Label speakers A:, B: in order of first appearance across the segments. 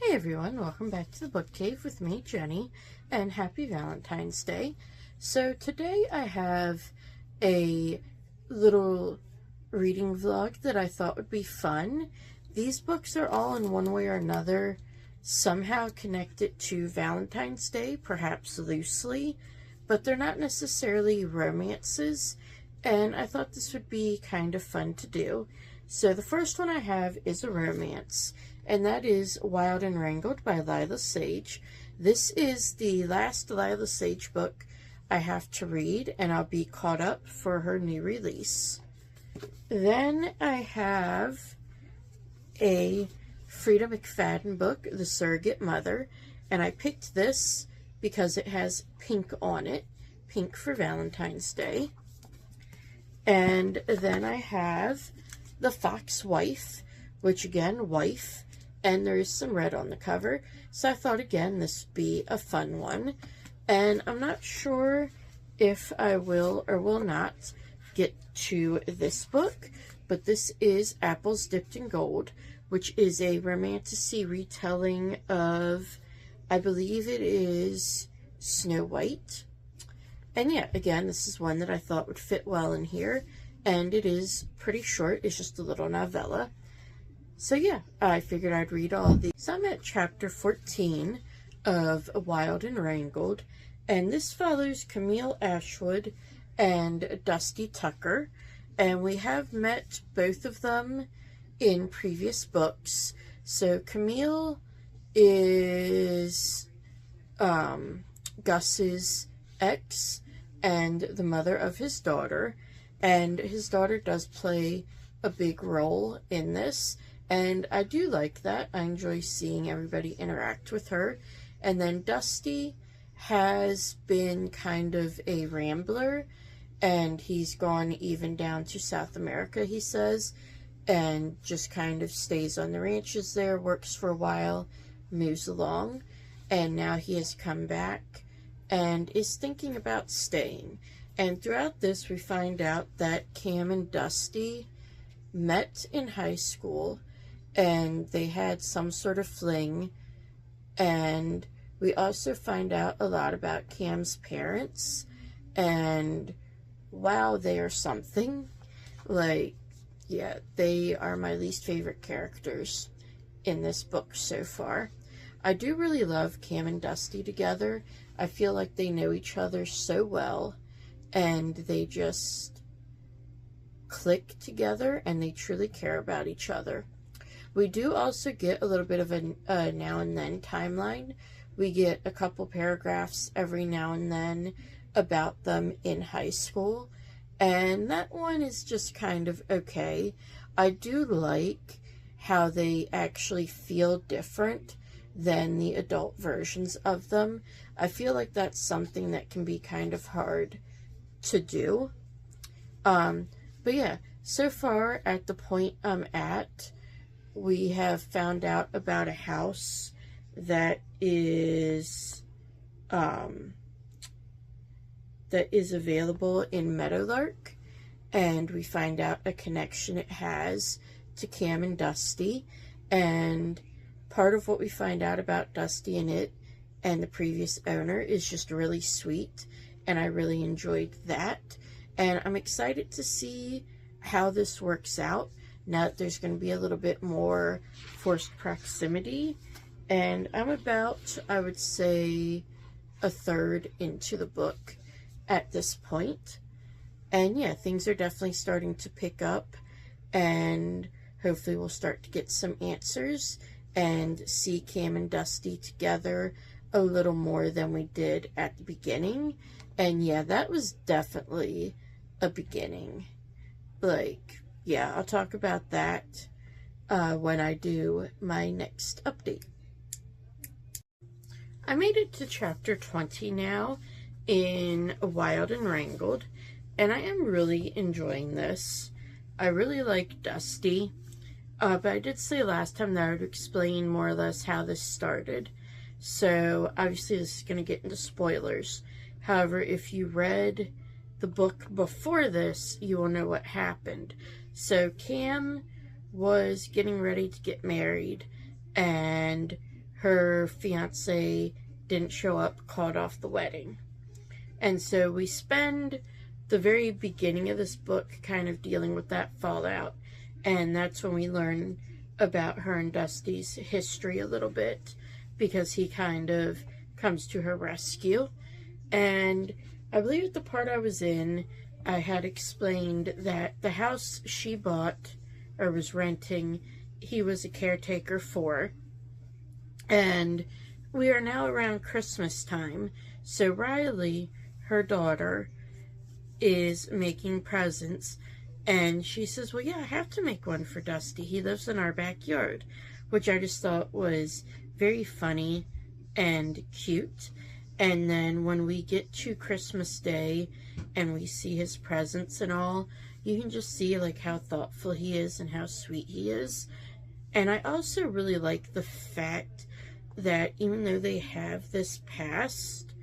A: Hey everyone, welcome back to the Book Cave with me, Jenny, and happy Valentine's Day. So today I have a little reading vlog that I thought would be fun. These books are all in one way or another somehow connected to Valentine's Day, perhaps loosely, but they're not necessarily romances, and I thought this would be kind of fun to do. So the first one I have is a romance, and that is Wild and Wrangled by Lila Sage. This is the last Lila Sage book I have to read, and I'll be caught up for her new release. Then I have a Frida McFadden book, The Surrogate Mother, and I picked this because it has pink on it, pink for Valentine's Day. And then I have The Fox Wife, which again, wife, and there is some red on the cover, so I thought again this would be a fun one. And I'm not sure if I will or will not get to this book, but this is Apples Dipped in Gold, which is a romantasy retelling of, I believe it is Snow White. And yeah, again, this is one that I thought would fit well in here, and it is pretty short. It's just a little novella. So yeah, I figured I'd read all these. So I'm at chapter 14 of Wild and Wrangled, and this follows Camille Ashwood and Dusty Tucker, and we have met both of them in previous books. So Camille is Gus's ex and the mother of his daughter, and his daughter does play a big role in this. And I do like that. I enjoy seeing everybody interact with her. And then Dusty has been kind of a rambler, and he's gone even down to South America, he says, and just kind of stays on the ranches there, works for a while, moves along, and now he has come back and is thinking about staying. And throughout this, we find out that Cam and Dusty met in high school, and they had some sort of fling, and we also find out a lot about Cam's parents, and wow, they are something. Like, yeah, they are my least favorite characters in this book so far. I do really love Cam and Dusty together. I feel like they know each other so well, and they just click together, and they truly care about each other. We do also get a little bit of a now and then timeline. We get a couple paragraphs every now and then about them in high school, and that one is just kind of okay. I do like how they actually feel different than the adult versions of them. I feel like that's something that can be kind of hard to do. But yeah, so far at the point I'm at, we have found out about a house that is available in Meadowlark, and we find out a connection it has to Cam and Dusty. And part of what we find out about Dusty and it and the previous owner is just really sweet, and I really enjoyed that. And I'm excited to see how this works out now that there's going to be a little bit more forced proximity. And I'm about, I would say, a third into the book at this point. And yeah, things are definitely starting to pick up, and hopefully we'll start to get some answers and see Cam and Dusty together a little more than we did at the beginning. And yeah, that was definitely a beginning. Like, yeah, I'll talk about that when I do my next update. I made it to chapter 20 now in Wild and Wrangled, and I am really enjoying this. I really like Dusty, but I did say last time that I would explain more or less how this started. So obviously this is going to get into spoilers. However, if you read the book before this, you will know what happened. So Cam was getting ready to get married, and her fiance didn't show up, called off the wedding. And so we spend the very beginning of this book kind of dealing with that fallout. And that's when we learn about her and Dusty's history a little bit, because he kind of comes to her rescue. And I believe at the part I was in, I had explained that the house she bought or was renting, he was a caretaker for. And we are now around Christmas time, so Riley, her daughter, is making presents, and she says, well, yeah, I have to make one for Dusty. He lives in our backyard, which I just thought was very funny and cute. And then when we get to Christmas Day and we see his presents and all, you can just see like how thoughtful he is and how sweet he is. And I also really like the fact that even though they have this past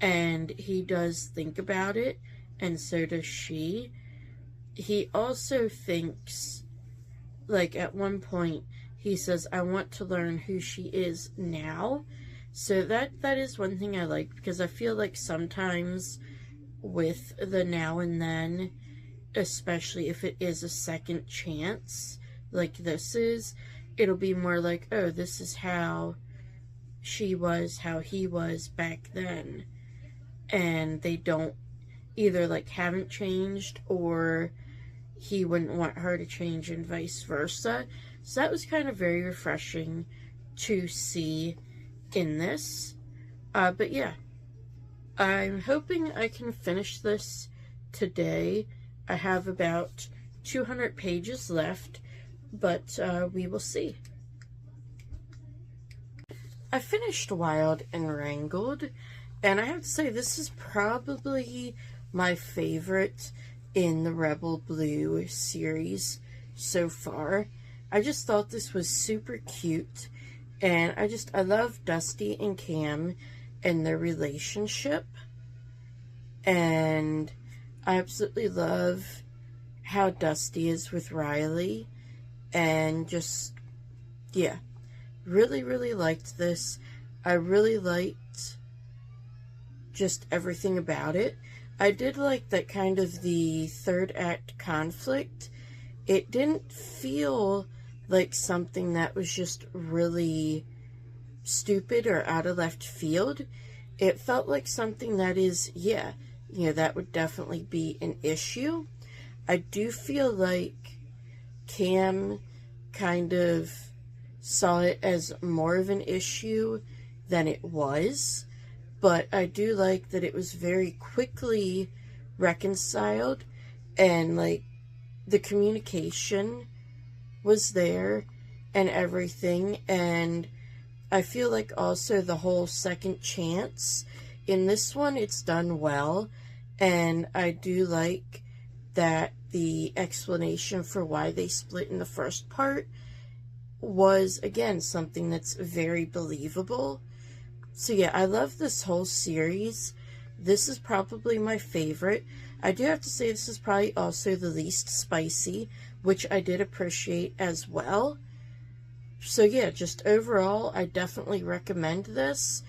A: and he does think about it, and so does she, he also thinks, like at one point he says, I want to learn who she is now. So that is one thing I like, because I feel like sometimes with the now and then, especially if it is a second chance like this is, it'll be more like, oh, this is how she was, how he was back then. And they don't either like haven't changed, or he wouldn't want her to change and vice versa. So that was kind of very refreshing to see in this. But yeah, I'm hoping I can finish this today. I have about 200 pages left, but we will see. I finished Wild and Wrangled, and I have to say this is probably my favorite in the Rebel Blue series so far. I just thought this was super cute, and I love Dusty and Cam and their relationship, and I absolutely love how Dusty is with Riley, and just, yeah, really, really liked this. I really liked just everything about it. I did like that kind of the third act conflict. It didn't feel like something that was just really stupid or out of left field. It felt like something that is, yeah, you know, that would definitely be an issue. I do feel like Cam kind of saw it as more of an issue than it was, but I do like that it was very quickly reconciled, and like the communication was there and everything. And I feel like also the whole second chance in this one, it's done well, and I do like that the explanation for why they split in the first part was, again, something that's very believable. So yeah, I love this whole series. This is probably my favorite. I do have to say this is probably also the least spicy, which I did appreciate as well. So yeah, just overall, I definitely recommend this.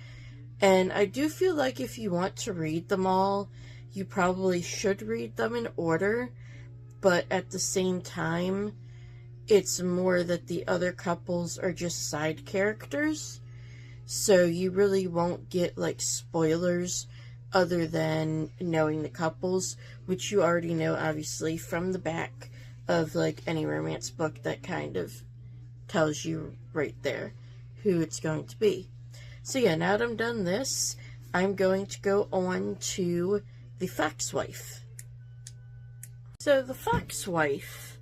A: And I do feel like if you want to read them all, you probably should read them in order. But at the same time, it's more that the other couples are just side characters. So you really won't get like spoilers other than knowing the couples, which you already know obviously from the back of like any romance book that kind of tells you right there who it's going to be. So yeah, now that I'm done this, I'm going to go on to The Fox Wife. So The Fox Wife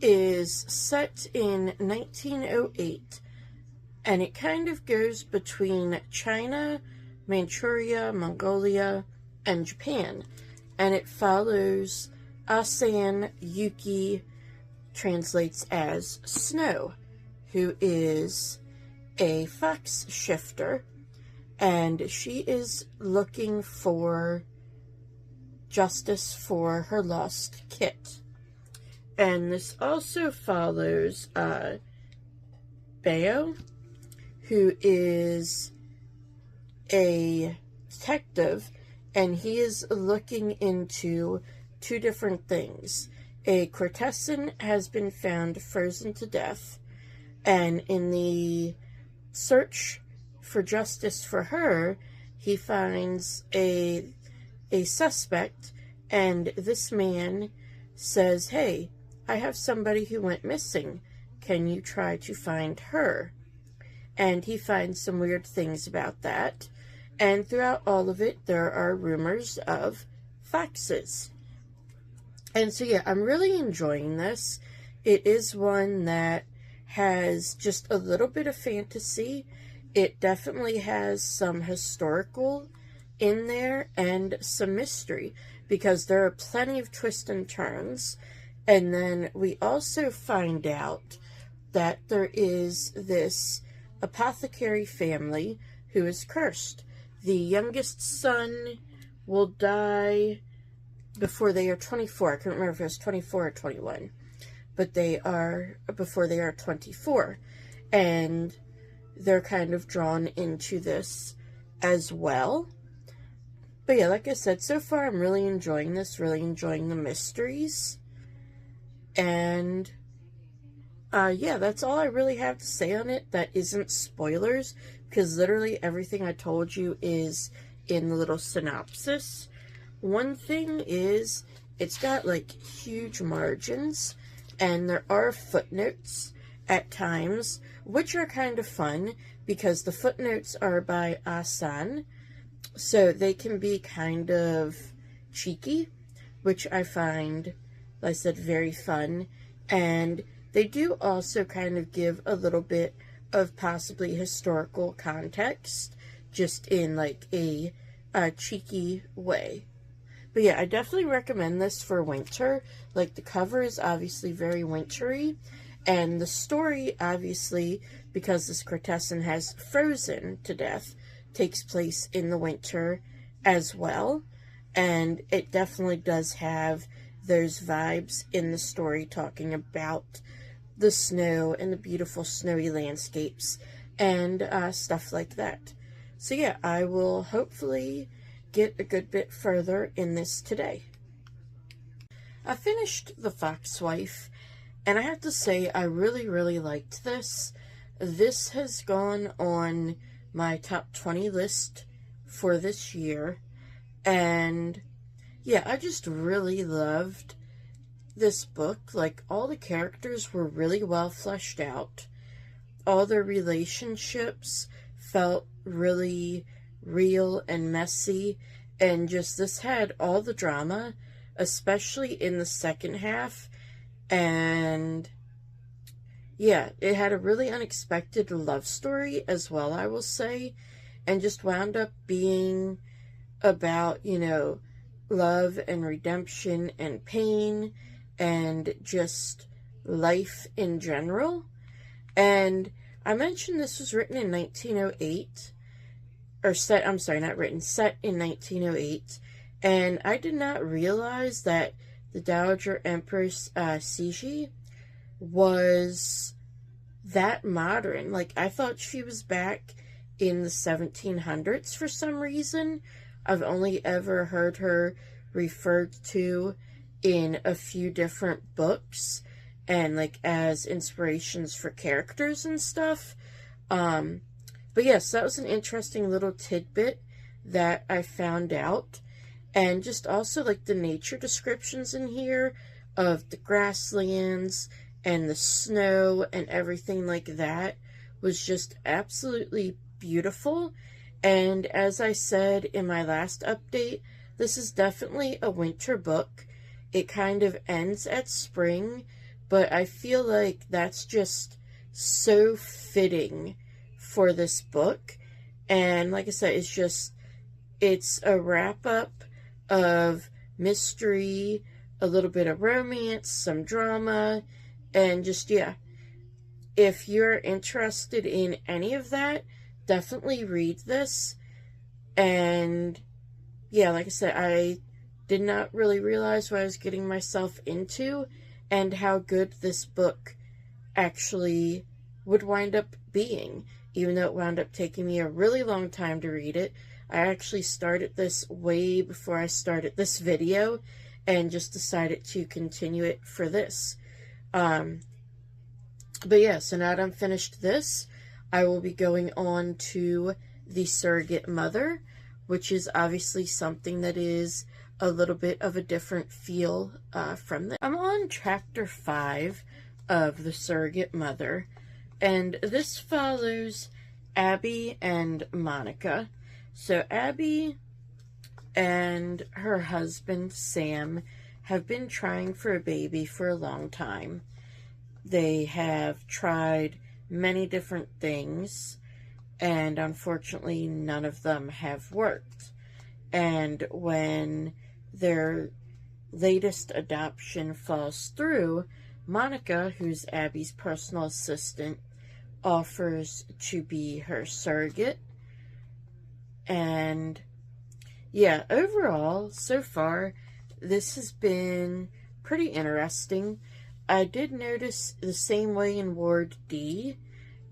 A: is set in 1908, and it kind of goes between China, Manchuria, Mongolia, and Japan. And it follows Asan Yuki, translates as Snow, who is a fox shifter, and she is looking for justice for her lost kit. And this also follows Bayo, who is a detective, and he is looking into two different things. A courtesan has been found frozen to death, and in the search for justice for her, he finds a suspect, and this man says, "Hey, I have somebody who went missing. Can you try to find her?" And he finds some weird things about that. And throughout all of it, there are rumors of foxes. And so, yeah, I'm really enjoying this. It is one that has just a little bit of fantasy. It definitely has some historical in there and some mystery, because there are plenty of twists and turns. And then we also find out that there is this apothecary family who is cursed. The youngest son will die before they are 24. I can't remember if it was 24 or 21. But they are before they are 24. And they're kind of drawn into this as well. But yeah, like I said, so far I'm really enjoying this, really enjoying the mysteries. And yeah, that's all I really have to say on it that isn't spoilers, because literally everything I told you is in the little synopsis. One thing is, it's got like huge margins, and there are footnotes at times, which are kind of fun, because the footnotes are by Asan, so they can be kind of cheeky, which I find, like I said, very fun. And they do also kind of give a little bit of possibly historical context, just in like a cheeky way. But yeah, I definitely recommend this for winter. Like, the cover is obviously very wintry, and the story, obviously, because this courtesan has frozen to death, takes place in the winter as well. And it definitely does have those vibes in the story, talking about the snow and the beautiful snowy landscapes and stuff like that. So yeah, I will hopefully get a good bit further in this today. I finished The Foxwife, and I have to say I really, really liked this. This has gone on my top 20 list for this year, and yeah, I just really loved this book. Like, all the characters were really well fleshed out. All their relationships felt really real and messy, and just, this had all the drama, especially in the second half. And yeah, it had a really unexpected love story as well, I will say, and just wound up being about, you know, love and redemption and pain and just life in general. And I mentioned this was written in 1908, or set in 1908, and I did not realize that the Dowager Empress Cixi was that modern. Like, I thought she was back in the 1700s for some reason. I've only ever heard her referred to in a few different books and like as inspirations for characters and stuff. But yes, that was an interesting little tidbit that I found out. And just also like the nature descriptions in here of the grasslands and the snow and everything like that was just absolutely beautiful. And as I said in my last update, this is definitely a winter book. It kind of ends at spring, but I feel like that's just so fitting for this book. And like I said, it's a wrap-up of mystery, a little bit of romance, some drama, and just, yeah, if you're interested in any of that, definitely read this. And yeah, like I said, I did not really realize what I was getting myself into and how good this book actually would wind up being. even though it wound up taking me a really long time to read it. I actually started this way before I started this video and just decided to continue it for this. But yeah, so now that I'm finished this, I will be going on to The Surrogate Mother, which is obviously something that is a little bit of a different feel from this. I'm on chapter 5 of The Surrogate Mother, and this follows Abby and Monica. So Abby and her husband, Sam, have been trying for a baby for a long time. They have tried many different things, and unfortunately none of them have worked. And when their latest adoption falls through, Monica, who's Abby's personal assistant, offers to be her surrogate. And yeah, overall, so far, this has been pretty interesting. I did notice the same way in Ward D.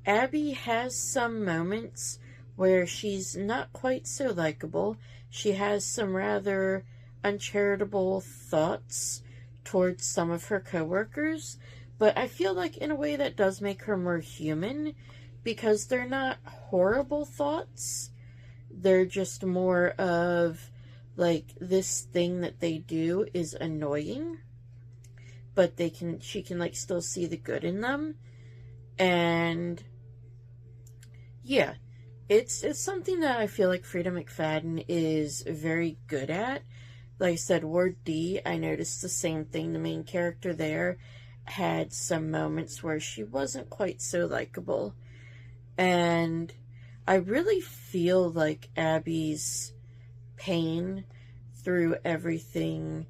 A: Abby has some moments where she's not quite so likable. She has some rather uncharitable thoughts towards some of her coworkers, but I feel like in a way that does make her more human, because they're not horrible thoughts. They're just more of, like, this thing that they do is annoying, but she can, like, still see the good in them. And yeah, it's something that I feel like Frida McFadden is very good at. Like I said, Ward D, I noticed the same thing. The main character there had some moments where she wasn't quite so likable. And I really feel like Abby's pain through everything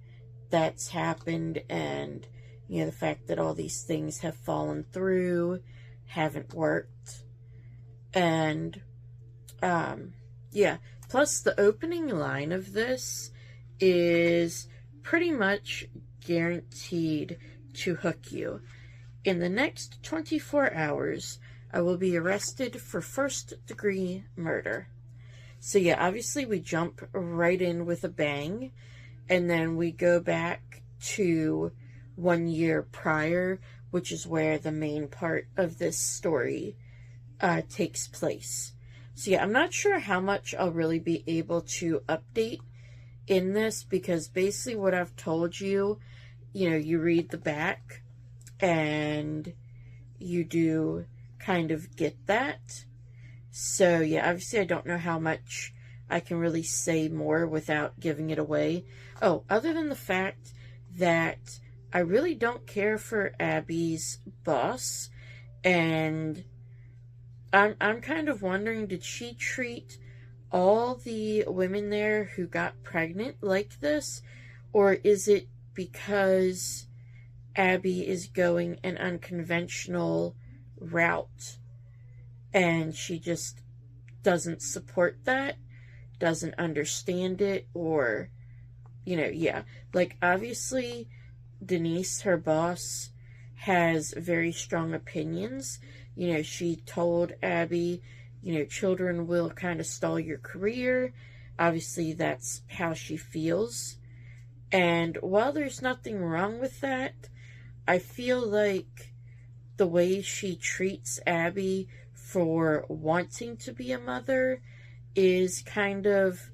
A: that's happened, and, you know, the fact that all these things have fallen through, haven't worked. And, yeah. Plus, the opening line of this is pretty much guaranteed to hook you. In the next 24 hours, I will be arrested for first-degree murder. So yeah, obviously we jump right in with a bang, and then we go back to 1 year prior, which is where the main part of this story takes place. So yeah, I'm not sure how much I'll really be able to update in this, because basically what I've told you, you know, you read the back and you do kind of get that. So yeah, obviously I don't know how much I can really say more without giving it away. Oh, other than the fact that I really don't care for Abby's boss, and I'm kind of wondering, did she treat all the women there who got pregnant like this, or is it because Abby is going an unconventional route and she just doesn't support that, doesn't understand it, or, you know, yeah. Like, obviously, Denise, her boss, has very strong opinions. You know, she told Abby, you know, children will kind of stall your career. Obviously, that's how she feels. And while there's nothing wrong with that, I feel like the way she treats Abby for wanting to be a mother is kind of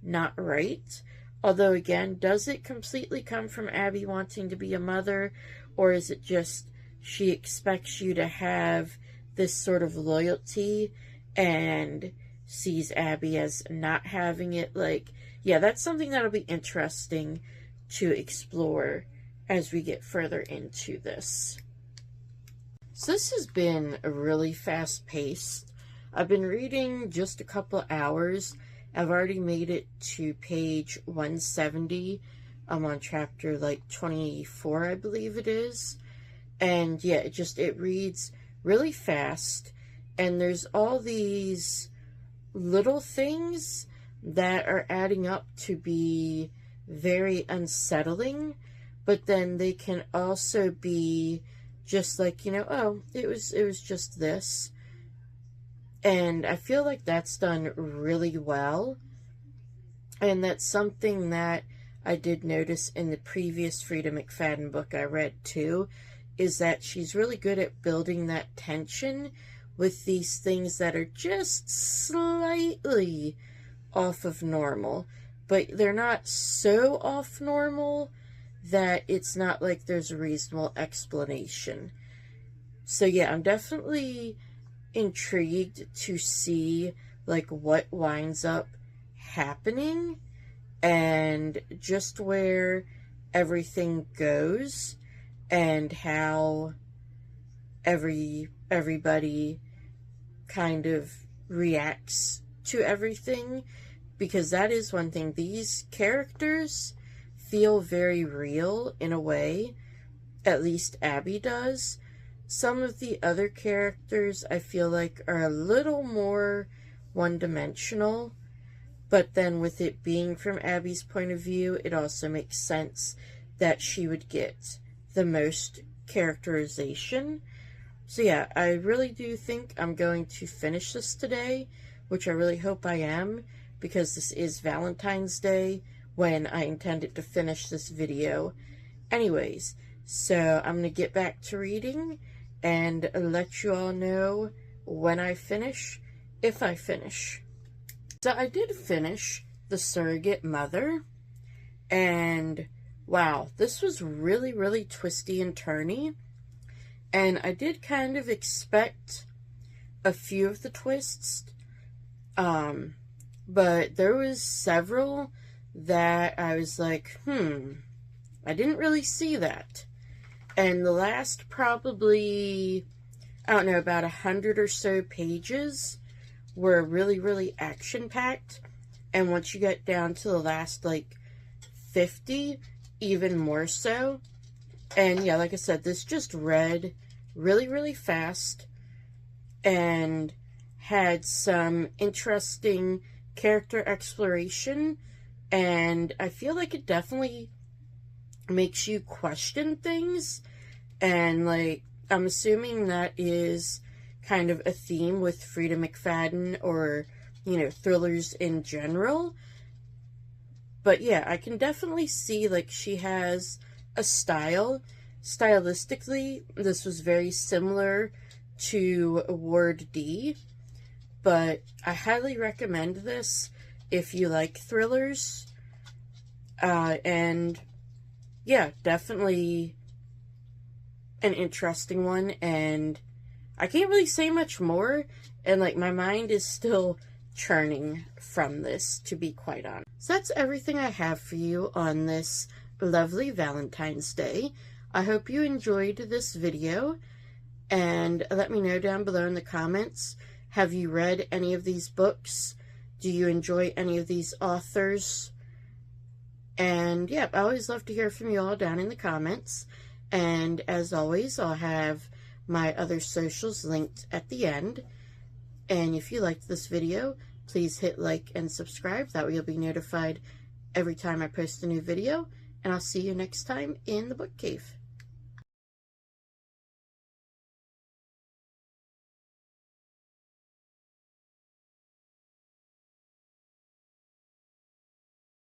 A: not right. Although, again, does it completely come from Abby wanting to be a mother, or is it just she expects you to have this sort of loyalty and sees Abby as not having it? Like, yeah, that's something that'll be interesting to explore as we get further into this. So this has been really fast-paced. I've been reading just a couple of I've already made it to page 170. I'm on chapter, like, 24, I believe it is. And, yeah, it reads really fast. And there's all these little things that are adding up to be very unsettling. But then they can also be just like, you know, oh, it was just this. And I feel like that's done really well. And that's something that I did notice in the previous Frida McFadden book I read too, is that she's really good at building that tension with these things that are just slightly off of normal. But they're not so off normal that it's not like there's a reasonable explanation. So yeah, I'm definitely intrigued to see like what winds up happening and just where everything goes and how everybody kind of reacts to everything, because that is one thing. These characters feel very real in a way, at least Abby does. Some of the other characters I feel like are a little more one-dimensional, but then with it being from Abby's point of view, it also makes sense that she would get the most characterization. So yeah, I really do think I'm going to finish this today, which I really hope I am, because this is Valentine's Day when I intended to finish this video. Anyways, so I'm going to get back to reading and let you all know when I finish, if I finish. So I did finish The Surrogate Mother, and wow, this was really, really twisty and turny, and I did kind of expect a few of the twists, but there was several that I was like, I didn't really see that. And the last probably, I don't know, about 100 or so pages were really, really action-packed. And once you get down to the last, like, 50, even more so. And yeah, like I said, this just read really, really fast and had some interesting character exploration. And I feel like it definitely makes you question things, and like I'm assuming that is kind of a theme with Frida McFadden, or you know, thrillers in general. But yeah, I can definitely see like she has a style. Stylistically, this was very similar to Ward D, but I highly recommend this if you like thrillers. And yeah, definitely an interesting one, and I can't really say much more, and like my mind is still churning from this, to be quite honest. So that's everything I have for you on this lovely Valentine's Day. I hope you enjoyed this video, and let me know down below in the comments, have you read any of these books? Do you enjoy any of these authors? And yeah, I always love to hear from you all down in the comments. And as always, I'll have my other socials linked at the end. And if you liked this video, please hit like and subscribe. That way you'll be notified every time I post a new video. And I'll see you next time in the book cave.